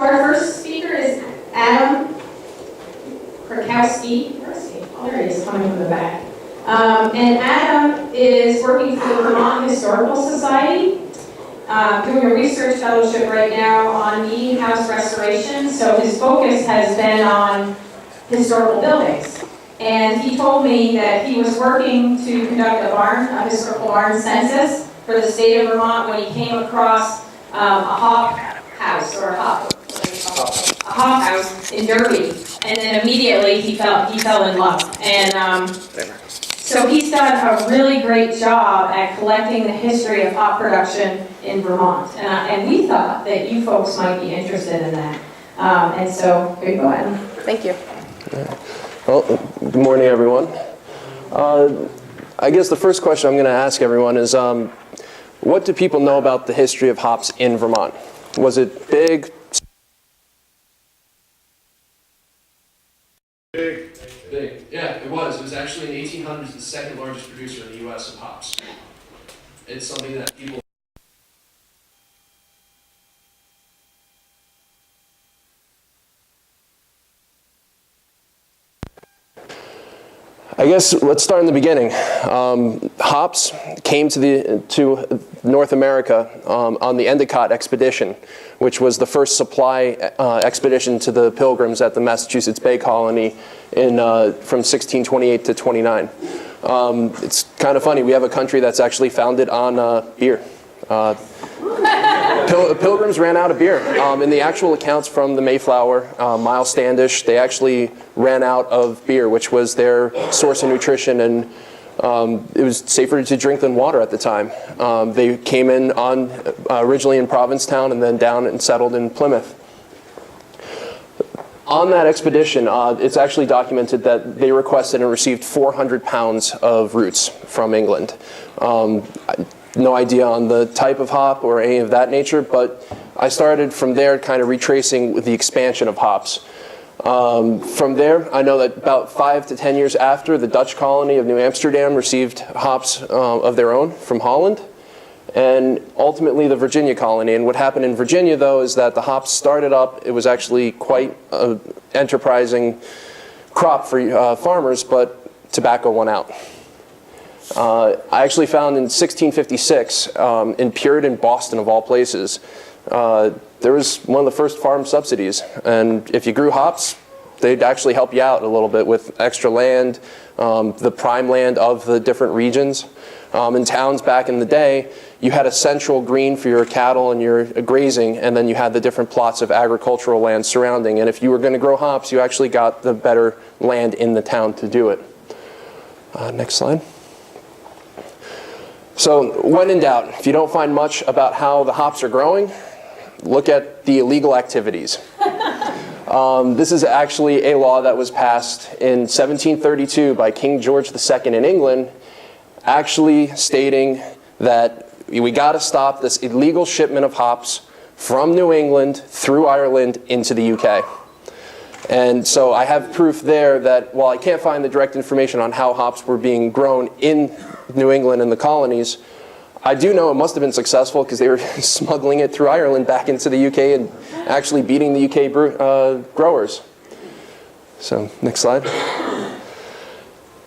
Our first speaker is Adam Krakowski. Where is he? Oh, there he is, coming from the back. And Adam is working for the Vermont Historical Society, doing a research fellowship right now on meeting house restoration. So his focus has been on historical buildings. And he told me that he was working to conduct a historical barn census for the state of Vermont when he came across a hop house, or a hop house in Derby. And then immediately he fell in love. And so he's done a really great job at collecting the history of hop production in Vermont. And we thought that you folks might be interested in that. And so here you go, Adam. Thank you. Well, good morning, everyone. I guess the first question I'm going to ask everyone is, what do people know about the history of hops in Vermont? Was it big? Big. Yeah, it was. It was actually in the 1800s the second largest producer in the U.S. of hops. It's something that people... I guess let's start in the beginning. Hops came to North America on the Endicott Expedition, which was the first supply expedition to the Pilgrims at the Massachusetts Bay Colony from 1628 to 29. It's kind of funny. We have a country that's actually founded on beer. Pilgrims ran out of beer. In the actual accounts from the Mayflower, Miles Standish, they actually ran out of beer, which was their source of nutrition, and it was safer to drink than water at the time. They came in originally in Provincetown and then down and settled in Plymouth. On that expedition, it's actually documented that they requested and received 400 pounds of roots from England. No idea on the type of hop or any of that nature, but I started from there kind of retracing the expansion of hops. From there, I know that about 5 to 10 years after, the Dutch colony of New Amsterdam received hops of their own from Holland, and ultimately the Virginia colony. And what happened in Virginia, though, is that the hops started up. It was actually quite an enterprising crop for farmers, but tobacco won out. I actually found in 1656, in Puritan, Boston of all places, there was one of the first farm subsidies. And if you grew hops, they'd actually help you out a little bit with extra land, the prime land of the different regions. In towns back in the day, you had a central green for your cattle and your grazing, and then you had the different plots of agricultural land surrounding. And if you were going to grow hops, you actually got the better land in the town to do it. Next slide. So when in doubt, if you don't find much about how the hops are growing, look at the illegal activities. This is actually a law that was passed in 1732 by King George II in England, actually stating that we got to stop this illegal shipment of hops from New England through Ireland into the UK. And so I have proof there that while I can't find the direct information on how hops were being grown in New England and the colonies, I do know it must have been successful because they were smuggling it through Ireland back into the UK and actually beating the UK growers. So next slide.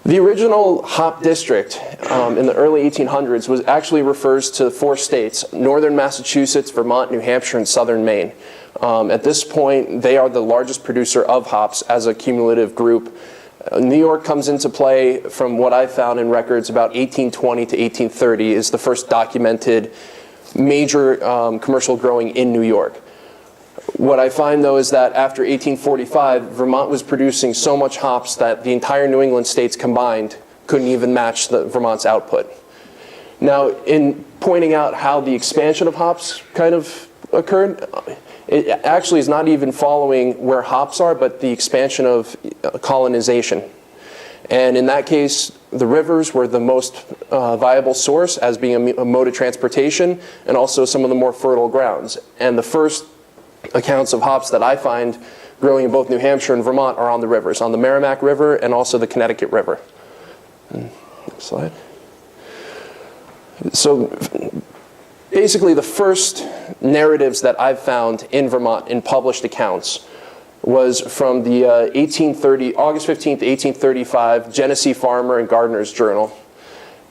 The original hop district in the early 1800s was actually refers to 4 states: northern Massachusetts, Vermont, New Hampshire, and southern Maine. At this point, they are the largest producer of hops as a cumulative group. New York comes into play from what I found in records about 1820 to 1830 is the first documented major commercial growing in New York. What I find, though, is that after 1845, Vermont was producing so much hops that the entire New England states combined couldn't even match Vermont's output. Now, in pointing out how the expansion of hops kind of occurred, it actually is not even following where hops are, but the expansion of colonization. And in that case, the rivers were the most viable source as being a mode of transportation, and also some of the more fertile grounds. And the first accounts of hops that I find growing in both New Hampshire and Vermont are on the rivers, on the Merrimack River and also the Connecticut River. Next slide. So basically the first narratives that I've found in Vermont in published accounts was from the August 15th, 1835 Genesee Farmer and Gardener's Journal.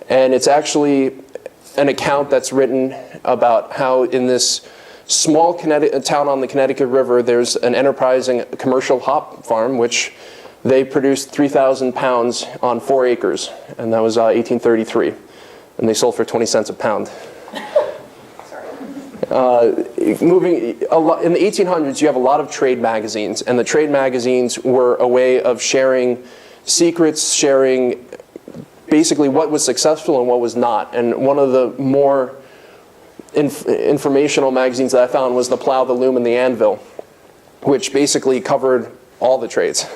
And it's actually an account that's written about how in this small town on the Connecticut River, there's an enterprising commercial hop farm, which they produced 3,000 pounds on 4 acres, and that was 1833. And they sold for 20 cents a pound. In the 1800s, you have a lot of trade magazines, and the trade magazines were a way of sharing secrets, sharing basically what was successful and what was not. And one of the more informational magazines that I found was The Plow, the Loom, and the Anvil, which basically covered all the trades.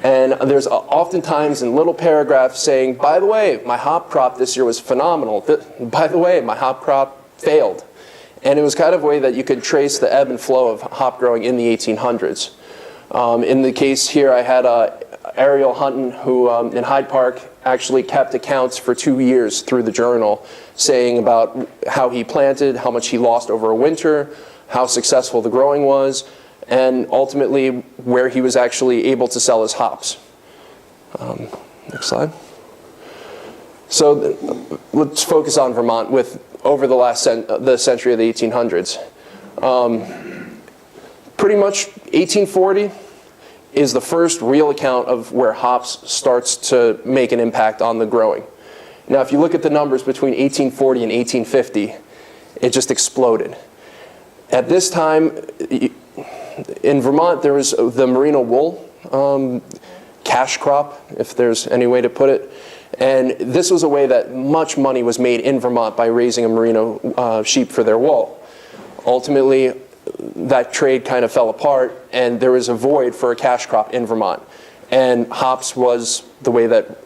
And there's oftentimes in little paragraphs saying, by the way, my hop crop this year was phenomenal. By the way, my hop crop failed. And it was kind of a way that you could trace the ebb and flow of hop growing in the 1800s. In the case here, I had Ariel Hunton, who in Hyde Park actually kept accounts for 2 years through the journal, saying about how he planted, how much he lost over a winter, how successful the growing was, and ultimately where he was actually able to sell his hops. Next slide. So let's focus on Vermont with over the century of the 1800s. Pretty much 1840 is the first real account of where hops starts to make an impact on the growing. Now, if you look at the numbers between 1840 and 1850, it just exploded. At this time, in Vermont, there was the merino wool cash crop, if there's any way to put it. And this was a way that much money was made in Vermont by raising a merino sheep for their wool. Ultimately, that trade kind of fell apart, and there was a void for a cash crop in Vermont. And hops was the way that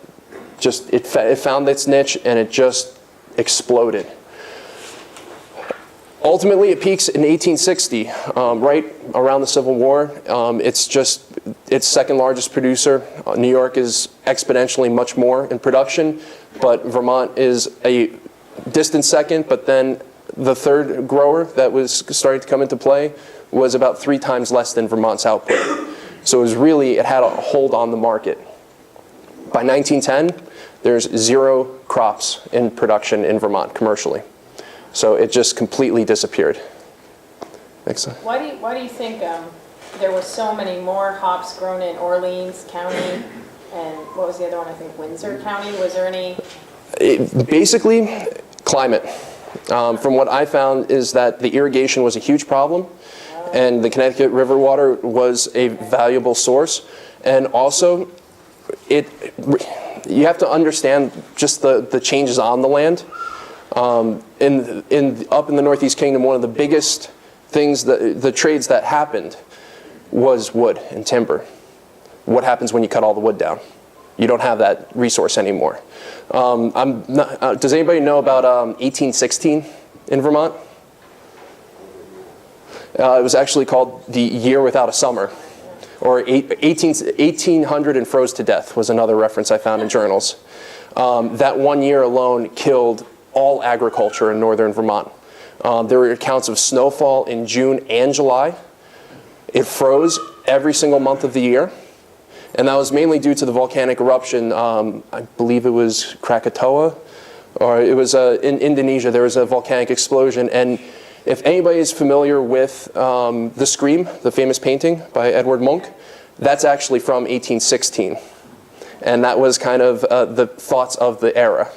it found its niche, and it just exploded. Ultimately, it peaks in 1860, right around the Civil War. It's its second largest producer. New York is exponentially much more in production, but Vermont is a distant second. But then the third grower that was starting to come into play was about 3 times less than Vermont's output. So it had a hold on the market. By 1910, there's 0 crops in production in Vermont commercially. So it just completely disappeared. Next slide. Why do you think there were so many more hops grown in Orleans County and what was the other one? I think Windsor County. Was there any? Basically, climate. From what I found is that the irrigation was a huge problem, and the Connecticut River water was a valuable source. And also, you have to understand just the changes on the land. Up in the Northeast Kingdom, one of the biggest things, the trades that happened was wood and timber. What happens when you cut all the wood down? You don't have that resource anymore. Does anybody know about 1816 in Vermont? It was actually called the Year Without a Summer, or 1800 and froze to death was another reference I found in journals. That 1 year alone killed all agriculture in northern Vermont. There were accounts of snowfall in June and July. It froze every single month of the year, and that was mainly due to the volcanic eruption. I believe it was Krakatoa, or it was in Indonesia. There was a volcanic explosion, and if anybody is familiar with The Scream, the famous painting by Edward Munch, that's actually from 1816, and that was kind of the thoughts of the era.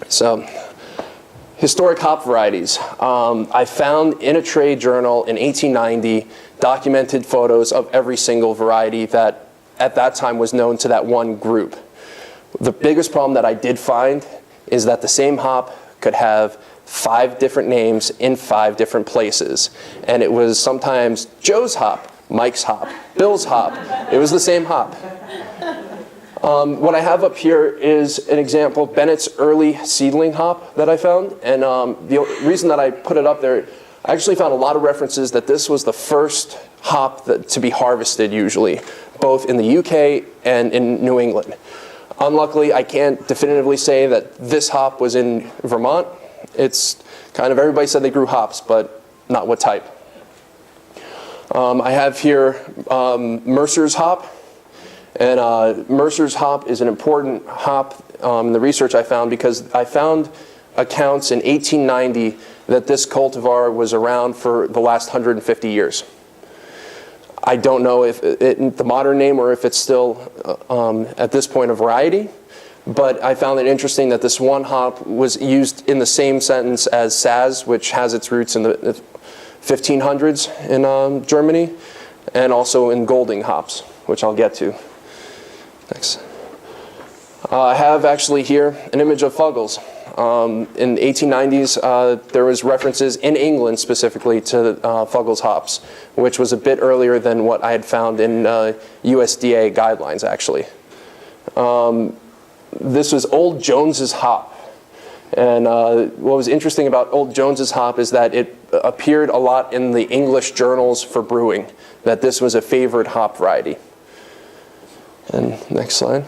So, historic hop varieties. I found in a trade journal in 1890 documented photos of every single variety that at that time was known to that one group. The biggest problem that I did find is that the same hop could have 5 different names in 5 different places. And it was sometimes Joe's hop, Mike's hop, Bill's hop. It was the same hop. What I have up here is an example, Bennett's early seedling hop that I found. And the reason that I put it up there, I actually found a lot of references that this was the first hop to be harvested usually, both in the UK and in New England. Unluckily, I can't definitively say that this hop was in Vermont. It's kind of, everybody said they grew hops, but not what type. I have here Mercer's hop. And Mercer's hop is an important hop in the research I found, because I found accounts in 1890 that this cultivar was around for the last 150 years. I don't know if the modern name or if it's still at this point a variety, but I found it interesting that this one hop was used in the same sentence as Saz, which has its roots in the 1500s in Germany, and also in Goulding Hops, which I'll get to. Next. I have actually here an image of Fuggles. In the 1890s, there was references in England specifically to Fuggles hops, which was a bit earlier than what I had found in USDA guidelines, actually. This was Old Jones's hop. And what was interesting about Old Jones's hop is that it appeared a lot in the English journals for brewing, that this was a favored hop variety. And next slide.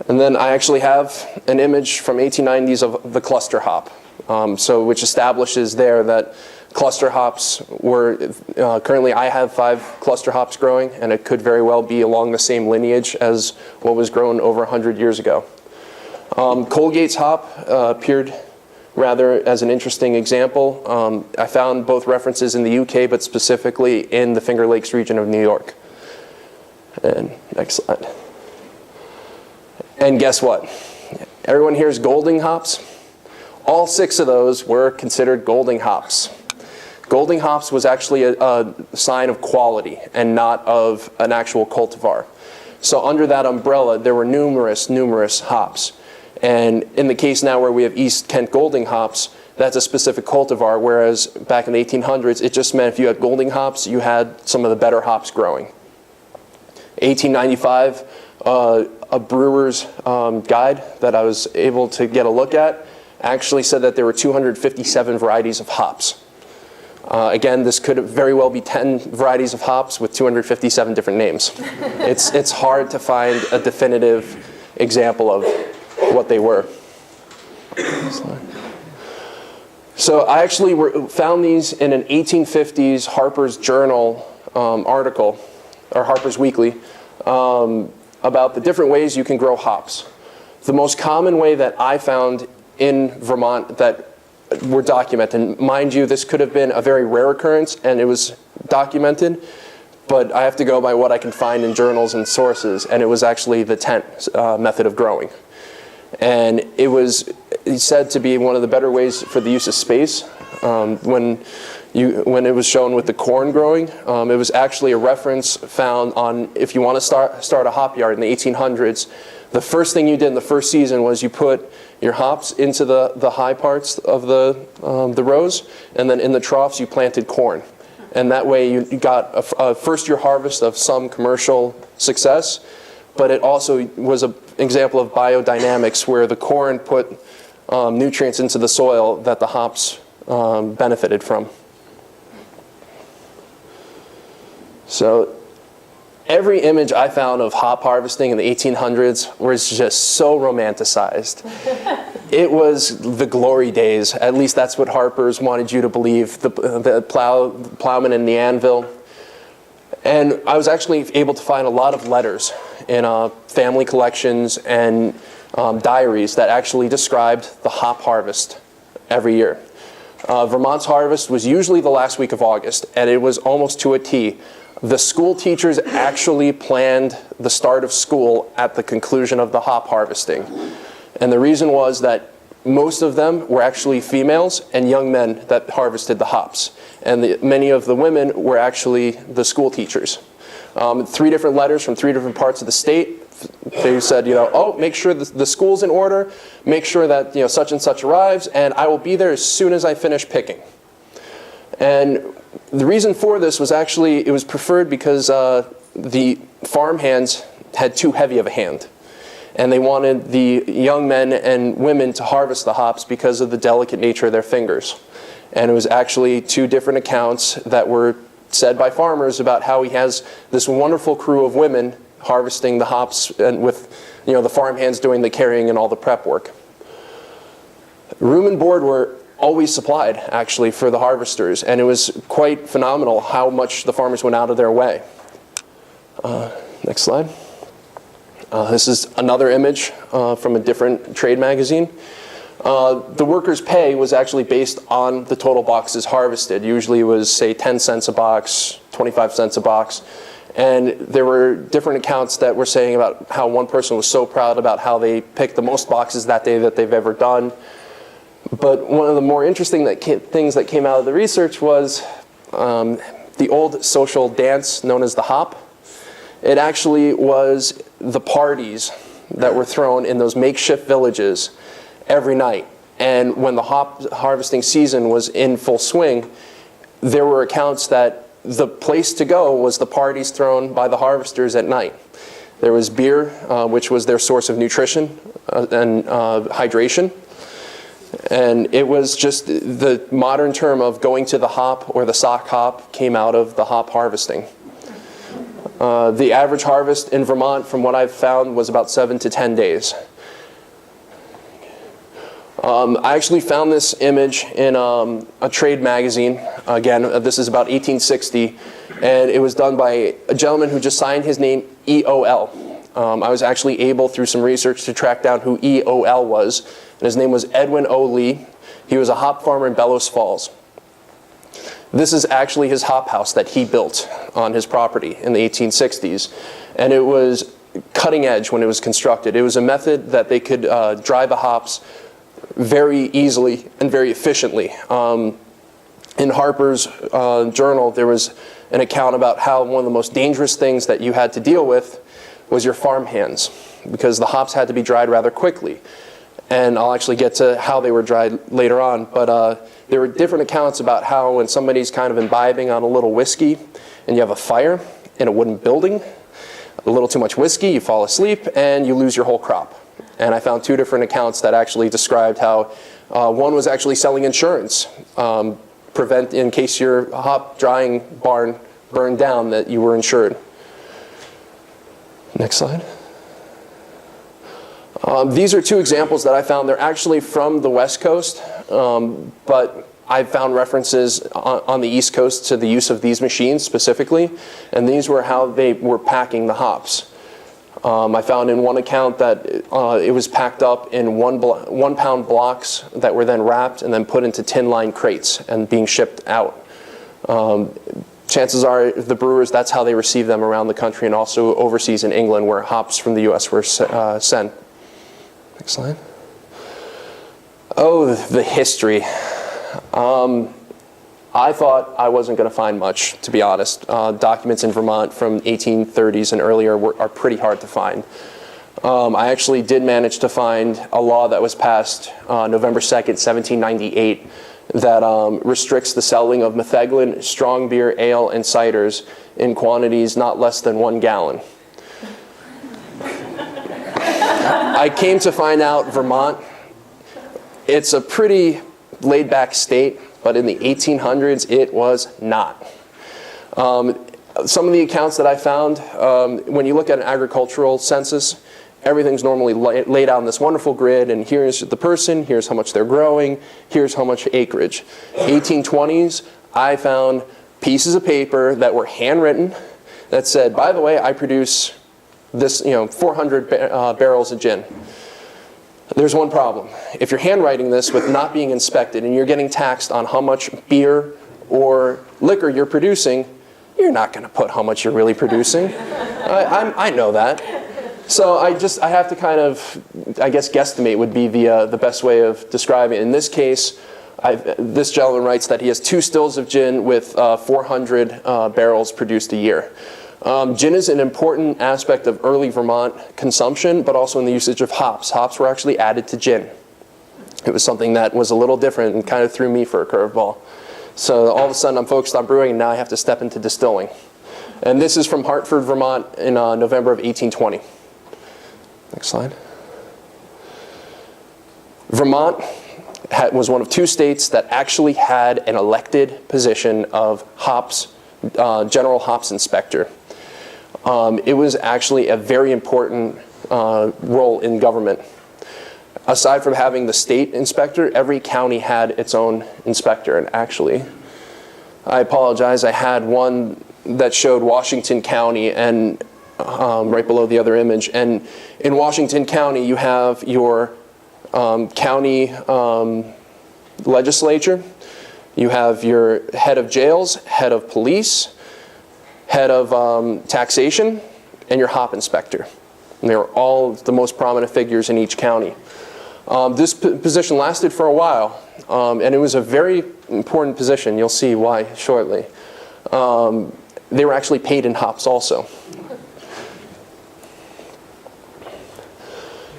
And then I actually have an image from 1890s of the cluster hop, which establishes there that cluster hops were, currently I have 5 cluster hops growing, and it could very well be along the same lineage as what was grown over 100 years ago. Colgate's hop appeared rather as an interesting example. I found both references in the UK, but specifically in the Finger Lakes region of New York. And next slide. And guess what? Everyone here is Goulding hops. All 6 of those were considered Goulding hops. Goulding hops was actually a sign of quality and not of an actual cultivar. So under that umbrella, there were numerous hops. And in the case now where we have East Kent Goulding hops, that's a specific cultivar, whereas back in the 1800s, it just meant if you had Goulding hops, you had some of the better hops growing. 1895, a brewer's guide that I was able to get a look at actually said that there were 257 varieties of hops. Again, this could very well be 10 varieties of hops with 257 different names. It's hard to find a definitive example of what they were. So I actually found these in an 1850s Harper's Journal article, or Harper's Weekly, about the different ways you can grow hops. The most common way that I found in Vermont that were documented, mind you, this could have been a very rare occurrence and it was documented, but I have to go by what I can find in journals and sources, and it was actually the tent method of growing. And it was said to be one of the better ways for the use of space. When it was shown with the corn growing, it was actually a reference found on, if you want to start a hop yard in the 1800s, the first thing you did in the first season was you put your hops into the high parts of the rows, and then in the troughs you planted corn. And that way you got a first-year harvest of some commercial success, but it also was an example of biodynamics where the corn put nutrients into the soil that the hops benefited from. So every image I found of hop harvesting in the 1800s was just so romanticized. It was the glory days. At least that's what Harper's wanted you to believe, the plowman and the anvil. And I was actually able to find a lot of letters in family collections and diaries that actually described the hop harvest every year. Vermont's harvest was usually the last week of August, and it was almost to a T. The school teachers actually planned the start of school at the conclusion of the hop harvesting. And the reason was that most of them were actually females and young men that harvested the hops. And many of the women were actually the school teachers. 3 different letters from 3 different parts of the state. They said, oh, make sure the school's in order, make sure that, such and such arrives, and I will be there as soon as I finish picking. And the reason for this was actually, it was preferred because the farm hands had too heavy of a hand. And they wanted the young men and women to harvest the hops because of the delicate nature of their fingers. And it was actually 2 different accounts that were said by farmers about how he has this wonderful crew of women harvesting the hops, and with the farm hands doing the carrying and all the prep work. Room and board were always supplied, actually, for the harvesters, and it was quite phenomenal how much the farmers went out of their way. Next slide. This is another image from a different trade magazine. The workers' pay was actually based on the total boxes harvested. Usually it was, say, 10 cents a box, 25 cents a box. And there were different accounts that were saying about how one person was so proud about how they picked the most boxes that day that they've ever done. But one of the more interesting things that came out of the research was the old social dance known as the hop. It actually was the parties that were thrown in those makeshift villages every night. And when the hop harvesting season was in full swing, there were accounts that the place to go was the parties thrown by the harvesters at night. There was beer, which was their source of nutrition and hydration. And it was just the modern term of going to the hop or the sock hop came out of the hop harvesting. The average harvest in Vermont, from what I've found, was about 7 to 10 days. I actually found this image in a trade magazine. Again, this is about 1860, and it was done by a gentleman who just signed his name EOL. I was actually able, through some research, to track down who EOL was, and his name was Edwin O. Lee. He was a hop farmer in Bellows Falls. This is actually his hop house that he built on his property in the 1860s, and it was cutting edge when it was constructed. It was a method that they could dry the hops very easily and very efficiently. In Harper's journal, there was an account about how one of the most dangerous things that you had to deal with was your farm hands, because the hops had to be dried rather quickly. And I'll actually get to how they were dried later on, but there were different accounts about how when somebody's kind of imbibing on a little whiskey and you have a fire in a wooden building, a little too much whiskey, you fall asleep and you lose your whole crop. And I found 2 different accounts that actually described how one was actually selling insurance, in case your hop drying barn burned down, that you were insured. Next slide. These are 2 examples that I found. They're actually from the West Coast, but I found references on the East Coast to the use of these machines specifically, and these were how they were packing the hops. I found in one account that it was packed up in 1 pound blocks that were then wrapped and then put into tin-lined crates and being shipped out. Chances are the brewers, that's how they receive them around the country and also overseas in England, where hops from the US were sent. Next slide. Oh, the history. I thought I wasn't going to find much, to be honest. Documents in Vermont from 1830s and earlier are pretty hard to find. I actually did manage to find a law that was passed November 2nd, 1798, that restricts the selling of metheglin, strong beer, ale, and ciders in quantities not less than 1 gallon. I came to find out Vermont, it's a pretty laid-back state, but in the 1800s, it was not. Some of the accounts that I found, when you look at an agricultural census, everything's normally laid out on this wonderful grid, and here's the person, here's how much they're growing, here's how much acreage. 1820s, I found pieces of paper that were handwritten that said, by the way, I produce this, 400 barrels of gin. There's one problem. If you're handwriting this with not being inspected and you're getting taxed on how much beer or liquor you're producing, you're not going to put how much you're really producing. I know that. So I have to kind of, I guess, guesstimate would be the best way of describing it. In this case, this gentleman writes that he has 2 stills of gin with 400 barrels produced a year. Gin is an important aspect of early Vermont consumption, but also in the usage of hops. Hops were actually added to gin. It was something that was a little different and kind of threw me for a curveball. So all of a sudden I'm focused on brewing, and now I have to step into distilling. And this is from Hartford, Vermont in November of 1820. Next slide. Vermont was one of 2 states that actually had an elected position of hops, general hops inspector. It was actually a very important role in government. aside from having the state inspector, every county had its own inspector. And actually, I apologize, I had one that showed Washington County and right below the other image. And in Washington County, you have your county legislature, you have your head of jails, head of police, head of taxation, and your hop inspector. And they were all the most prominent figures in each county. This position lasted for a while, and it was a very important position. You'll see why shortly. They were actually paid in hops also.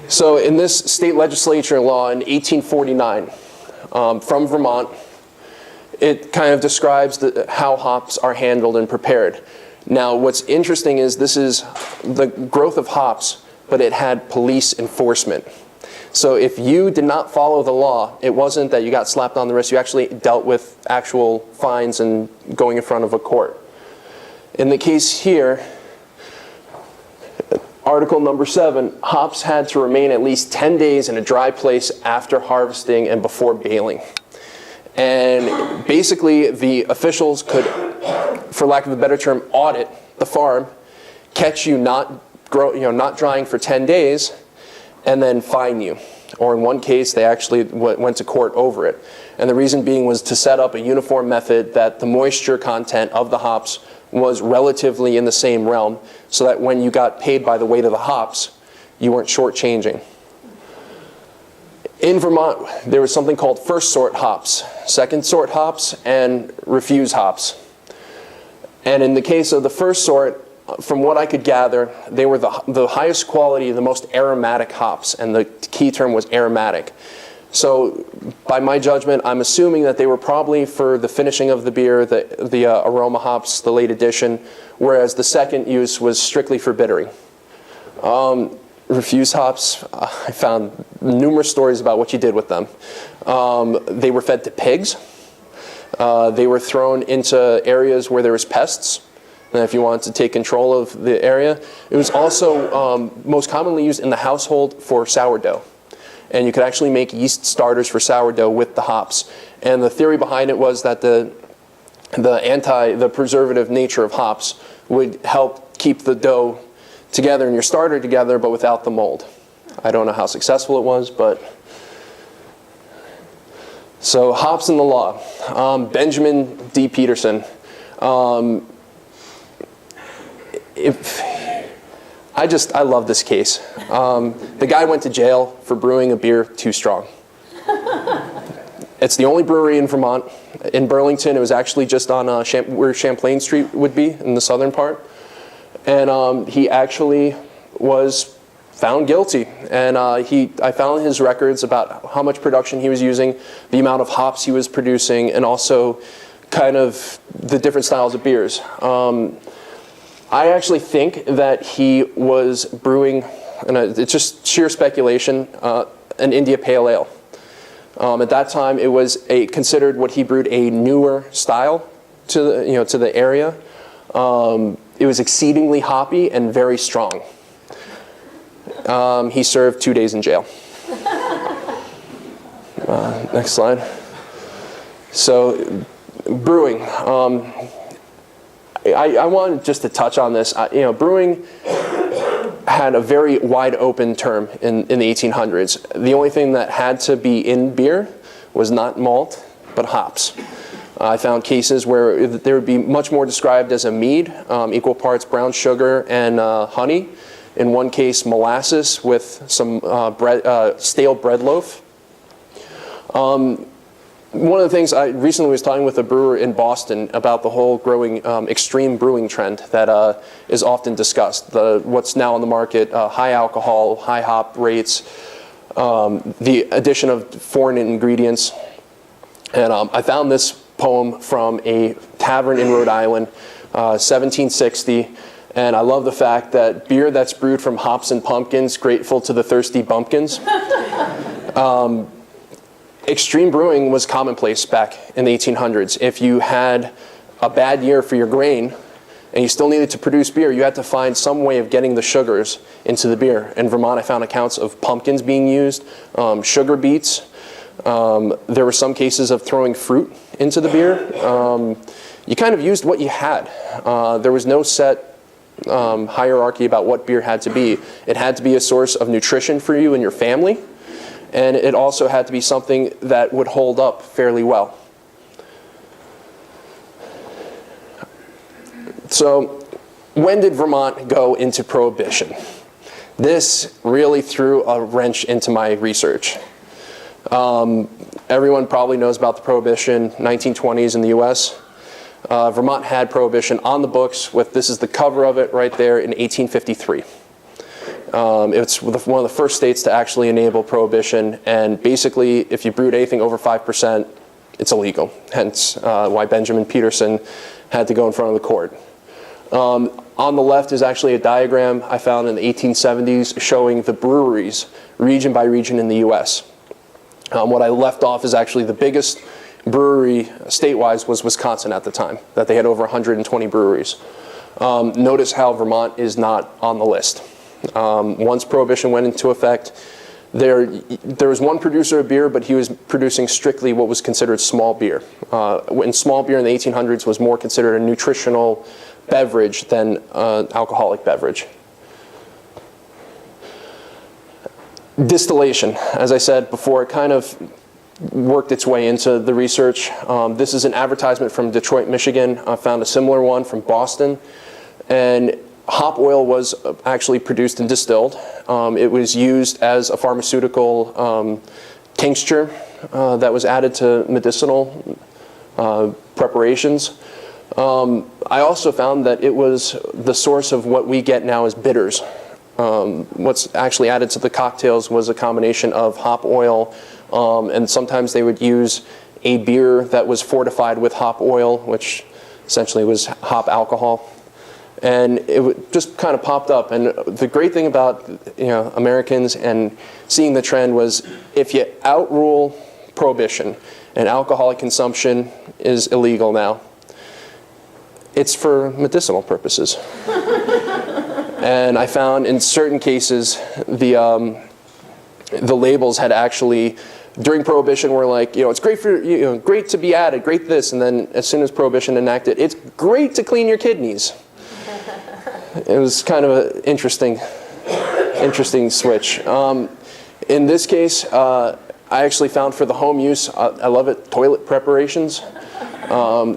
So in this state legislature law in 1849, from Vermont, it kind of describes how hops are handled and prepared. Now, what's interesting is this is the growth of hops, but it had police enforcement. So if you did not follow the law, it wasn't that you got slapped on the wrist, you actually dealt with actual fines and going in front of a court. In the case here, Article number 7, hops had to remain at least 10 days in a dry place after harvesting and before baling. And basically, the officials could, for lack of a better term, audit the farm, catch you not drying for 10 days, and then fine you. Or in one case, they actually went to court over it. And the reason being was to set up a uniform method that the moisture content of the hops was relatively in the same realm, so that when you got paid by the weight of the hops, you weren't shortchanging. In Vermont, there was something called first sort hops, second sort hops, and refuse hops. And in the case of the first sort, from what I could gather, they were the highest quality, the most aromatic hops, and the key term was aromatic. So by my judgment, I'm assuming that they were probably for the finishing of the beer, the aroma hops, the late addition, whereas the second use was strictly for bittering. Refuse hops, I found numerous stories about what you did with them. They were fed to pigs. They were thrown into areas where there was pests, and if you wanted to take control of the area. It was also most commonly used in the household for sourdough. And you could actually make yeast starters for sourdough with the hops. And the theory behind it was that the preservative nature of hops would help keep the dough together and your starter together, but without the mold. I don't know how successful it was, but... So hops in the law. Benjamin D. Peterson. I love this case. The guy went to jail for brewing a beer too strong. It's the only brewery in Vermont. In Burlington, it was actually just on where Champlain Street would be, in the southern part. And he actually was found guilty. And I found his records about how much production he was using, the amount of hops he was producing, and also kind of the different styles of beers. I actually think that he was brewing, and it's just sheer speculation, an India Pale Ale. At that time, it was considered what he brewed a newer style to the area. It was exceedingly hoppy and very strong. He served 2 days in jail. Next slide. So, brewing. I wanted just to touch on this. Brewing had a very wide open term in the 1800s. The only thing that had to be in beer was not malt, but hops. I found cases where there would be much more described as a mead, equal parts brown sugar and honey. In one case, molasses with some stale bread loaf. One of the things I recently was talking with a brewer in Boston about the whole growing extreme brewing trend that is often discussed. What's now on the market, high alcohol, high hop rates, the addition of foreign ingredients. And I found this poem from a tavern in Rhode Island, 1760. And I love the fact that beer that's brewed from hops and pumpkins, grateful to the thirsty bumpkins. Extreme brewing was commonplace back in the 1800s. If you had a bad year for your grain, and you still needed to produce beer, you had to find some way of getting the sugars into the beer. In Vermont, I found accounts of pumpkins being used, sugar beets. There were some cases of throwing fruit into the beer. You kind of used what you had. There was no set hierarchy about what beer had to be. It had to be a source of nutrition for you and your family, and it also had to be something that would hold up fairly well. So, when did Vermont go into Prohibition? This really threw a wrench into my research. Everyone probably knows about the Prohibition, 1920s in the US. Vermont had Prohibition on the books with, this is the cover of it right there, in 1853. It's one of the first states to actually enable Prohibition, and basically if you brewed anything over 5%, it's illegal. Hence why Benjamin Peterson had to go in front of the court. On the left is actually a diagram I found in the 1870s showing the breweries region by region in the US. What I left off is actually the biggest brewery state-wise was Wisconsin at the time, that they had over 120 breweries. Notice how Vermont is not on the list. Once Prohibition went into effect, there was one producer of beer, but he was producing strictly what was considered small beer. And small beer in the 1800s was more considered a nutritional beverage than alcoholic beverage. Distillation, as I said before, it kind of worked its way into the research. This is an advertisement from Detroit, Michigan. I found a similar one from Boston. And hop oil was actually produced and distilled. It was used as a pharmaceutical tincture that was added to medicinal preparations. I also found that it was the source of what we get now as bitters. What's actually added to the cocktails was a combination of hop oil, and sometimes they would use a beer that was fortified with hop oil, which essentially was hop alcohol. And it just kind of popped up. And the great thing about Americans and seeing the trend was if you outrule Prohibition and alcoholic consumption is illegal now, it's for medicinal purposes. And I found in certain cases the labels had actually, during Prohibition, were like, it's great for great to be added, great this, and then as soon as Prohibition enacted, it's great to clean your kidneys. It was kind of an interesting switch. In this case, I actually found for the home use, I love it, toilet preparations,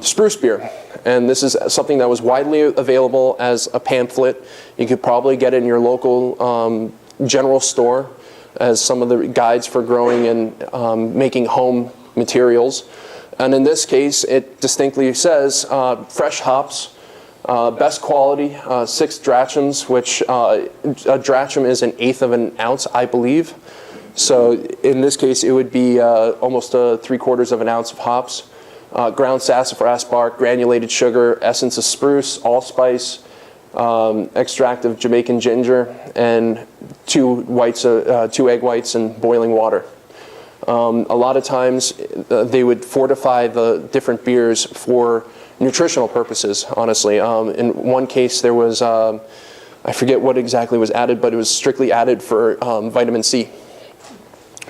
spruce beer. And this is something that was widely available as a pamphlet. You could probably get it in your local general store as some of the guides for growing and making home materials. And in this case, it distinctly says fresh hops, best quality, 6 drachms, which a drachm is 1/8 of an ounce, I believe. So in this case, it would be almost 3/4 of an ounce of hops. Ground sassafras bark, granulated sugar, essence of spruce, allspice, extract of Jamaican ginger, and 2 egg whites and boiling water. A lot of times they would fortify the different beers for nutritional purposes, honestly. In one case there was, I forget what exactly was added, but it was strictly added for vitamin C.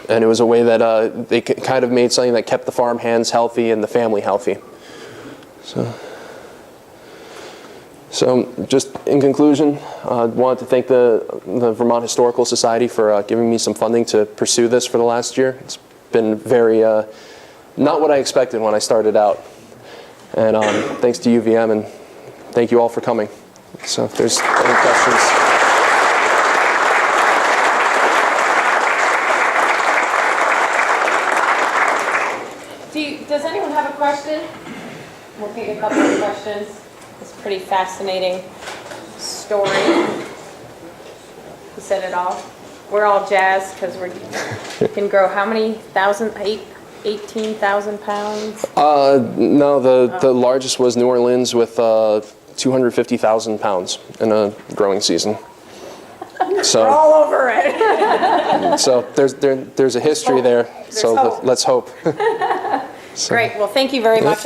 And it was a way that they kind of made something that kept the farm hands healthy and the family healthy. So just in conclusion, I wanted to thank the Vermont Historical Society for giving me some funding to pursue this for the last year. It's been very, not what I expected when I started out. And thanks to UVM, and thank you all for coming. So if there's any questions. Does anyone have a question? We'll take a couple of questions. It's a pretty fascinating story. You said it all. We're all jazzed because we can grow how many 18,000 pounds? No, the largest was New Orleans with 250,000 pounds in a growing season. So we're all over it. So there's a history there. So let's hope. Great. Well, thank you very much.